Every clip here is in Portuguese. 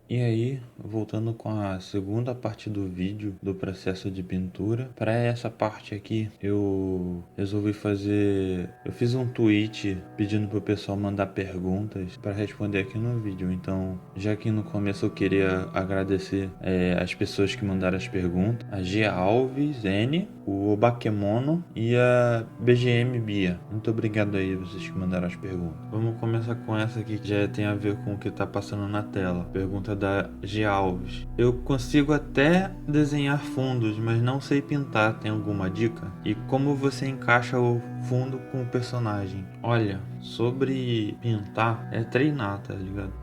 E aí, voltando com a segunda parte do vídeo do processo de pintura, para essa parte aqui eu resolvi fazer, eu fiz um tweet pedindo pro pessoal mandar perguntas para responder aqui no vídeo. Então, já que no começo eu queria agradecer as pessoas que mandaram as perguntas, a Gia Alves N, o Obakemono e a BGM Bia. Muito obrigado aí vocês que mandaram as perguntas. Vamos começar com essa aqui que já tem a ver com o que tá passando na tela. Pergunta da G. Alves. Eu consigo até desenhar fundos, mas não sei pintar. Tem alguma dica? E como você encaixa o fundo com o personagem? Olha, sobre pintar, é treinar, tá ligado?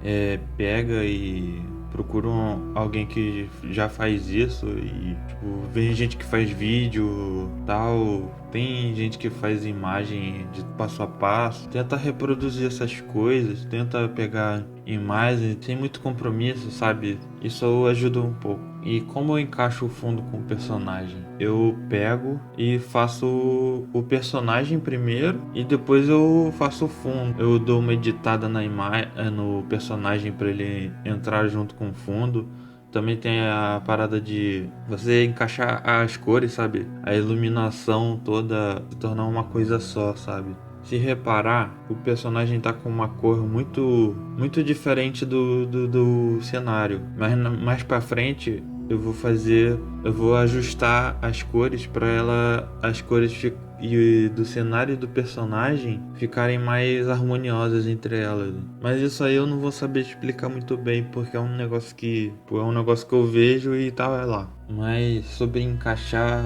Pega e procura alguém que já faz isso e, tipo, vem gente que faz vídeo, tal, tem gente que faz imagem de passo a passo, tenta reproduzir essas coisas, tenta pegar imagens sem muito compromisso, sabe? Isso ajuda um pouco. E como eu encaixo o fundo com o personagem? Eu pego e faço o personagem primeiro e depois eu faço o fundo. Eu dou uma editada na imagem, no personagem para ele entrar junto com o fundo. Também tem a parada de você encaixar as cores, sabe? A iluminação toda se tornar uma coisa só, sabe? Se reparar, o personagem tá com uma cor muito diferente do cenário. Mas mais pra frente eu vou ajustar as cores para as cores e do cenário e do personagem ficarem mais harmoniosas entre elas. Mas isso aí eu não vou saber explicar muito bem, porque é um negócio que, pô, é um negócio que eu vejo e tal, é lá. Mas sobre encaixar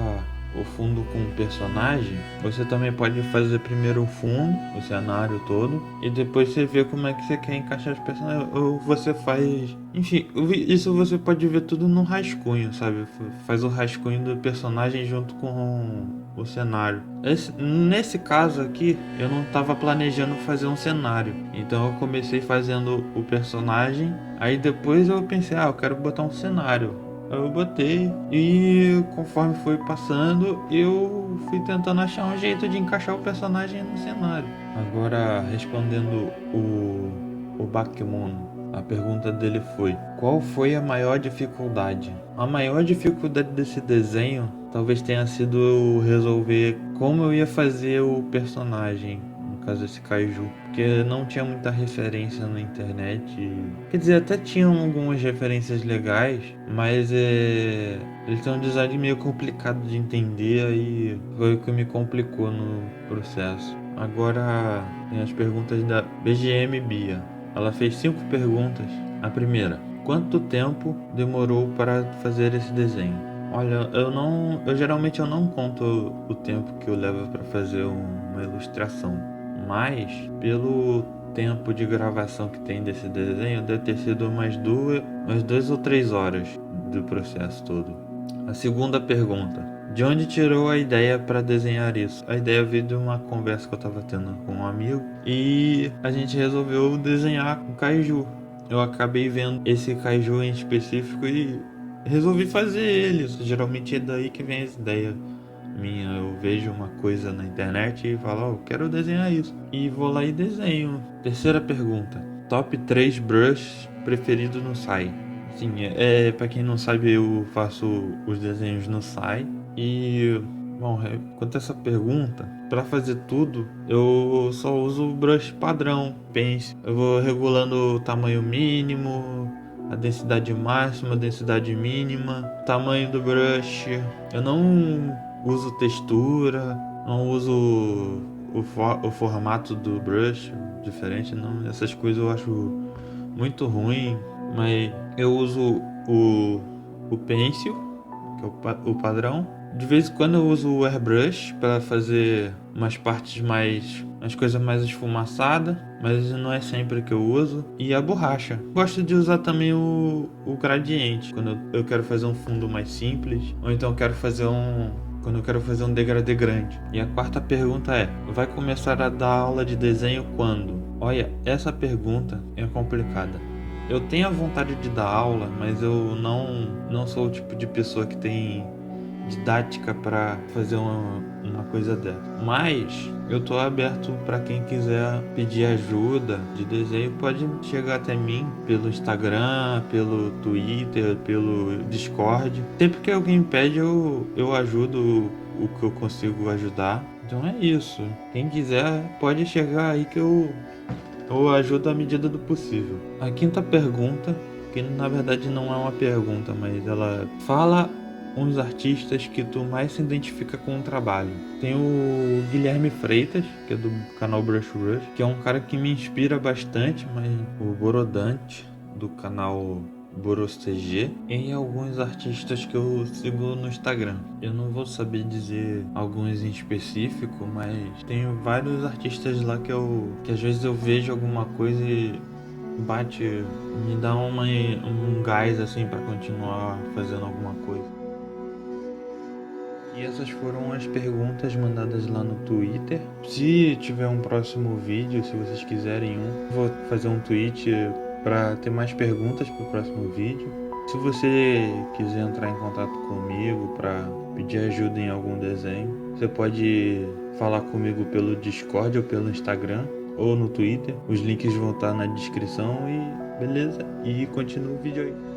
o fundo com o personagem, você também pode fazer primeiro o fundo, o cenário todo, e depois você vê como é que você quer encaixar os personagens, ou você faz, enfim, isso você pode ver tudo no rascunho, sabe? Faz o rascunho do personagem junto com o cenário. Nesse caso aqui, eu não estava planejando fazer um cenário, então eu comecei fazendo o personagem, aí depois eu pensei, eu quero botar um cenário. Eu botei e conforme foi passando, eu fui tentando achar um jeito de encaixar o personagem no cenário. Agora, respondendo o Bakemono, a pergunta dele foi: qual foi a maior dificuldade? A maior dificuldade desse desenho talvez tenha sido eu resolver como eu ia fazer o personagem, no caso esse Kaiju, porque não tinha muita referência na internet. Quer dizer, até tinham algumas referências legais, mas eles têm um design meio complicado de entender, aí foi o que me complicou no processo. Agora tem as perguntas da BGM Bia. Ela fez 5 perguntas. A primeira: quanto tempo demorou para fazer esse desenho? Olha, eu geralmente eu não conto o tempo que eu levo para fazer uma ilustração, mas pelo tempo de gravação que tem desse desenho, deve ter sido umas 2 ou 3 horas do processo todo. A segunda pergunta: de onde tirou a ideia para desenhar isso? A ideia veio de uma conversa que eu estava tendo com um amigo e a gente resolveu desenhar um kaiju. Eu acabei vendo esse kaiju em específico e resolvi fazer ele. Geralmente é daí que vem essa ideia minha. Eu vejo uma coisa na internet e falo, eu quero desenhar isso. E vou lá e desenho. Terceira pergunta: top 3 brushes preferido no Sai? Sim, para quem não sabe, eu faço os desenhos no Sai. E, bom, quanto a essa pergunta, para fazer tudo, eu só uso o brush padrão, Pense. Eu vou regulando o tamanho mínimo, a densidade máxima, a densidade mínima, tamanho do brush. Eu não uso textura, não uso o formato do brush diferente, não. Essas coisas eu acho muito ruim, mas eu uso o Pencil, que é o padrão. De vez em quando eu uso o airbrush para fazer umas partes as coisas mais esfumaçadas, mas não é sempre que eu uso. E a borracha. Gosto de usar também o gradiente, quando eu quero fazer um fundo mais simples, ou então quando eu quero fazer um degradê grande. E a quarta pergunta é: vai começar a dar aula de desenho quando? Olha, essa pergunta é complicada. Eu tenho a vontade de dar aula, mas eu não sou o tipo de pessoa que tem didática para fazer uma coisa dessa. Mas eu tô aberto para quem quiser pedir ajuda de desenho, pode chegar até mim pelo Instagram, pelo Twitter, pelo Discord. Sempre que alguém pede, eu ajudo o que eu consigo ajudar. Então é isso. Quem quiser pode chegar aí que eu ajudo à medida do possível. A quinta pergunta, que na verdade não é uma pergunta, mas ela fala uns artistas que tu mais se identifica com o trabalho. Tem o Guilherme Freitas, que é do canal Brush Rush, que é um cara que me inspira bastante, mas o Borodante, do canal BorosCG, e alguns artistas que eu sigo no Instagram. Eu não vou saber dizer alguns em específico, mas tenho vários artistas lá que às vezes eu vejo alguma coisa e bate, me dá um gás assim para continuar fazendo alguma coisa. E essas foram as perguntas mandadas lá no Twitter. Se tiver um próximo vídeo, se vocês quiserem vou fazer um tweet para ter mais perguntas para o próximo vídeo. Se você quiser entrar em contato comigo para pedir ajuda em algum desenho, você pode falar comigo pelo Discord ou pelo Instagram ou no Twitter. Os links vão estar na descrição e beleza. E continua o vídeo aí.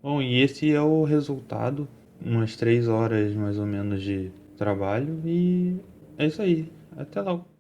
Bom, e esse é o resultado, umas 3 horas mais ou menos de trabalho, e é isso aí. Até logo.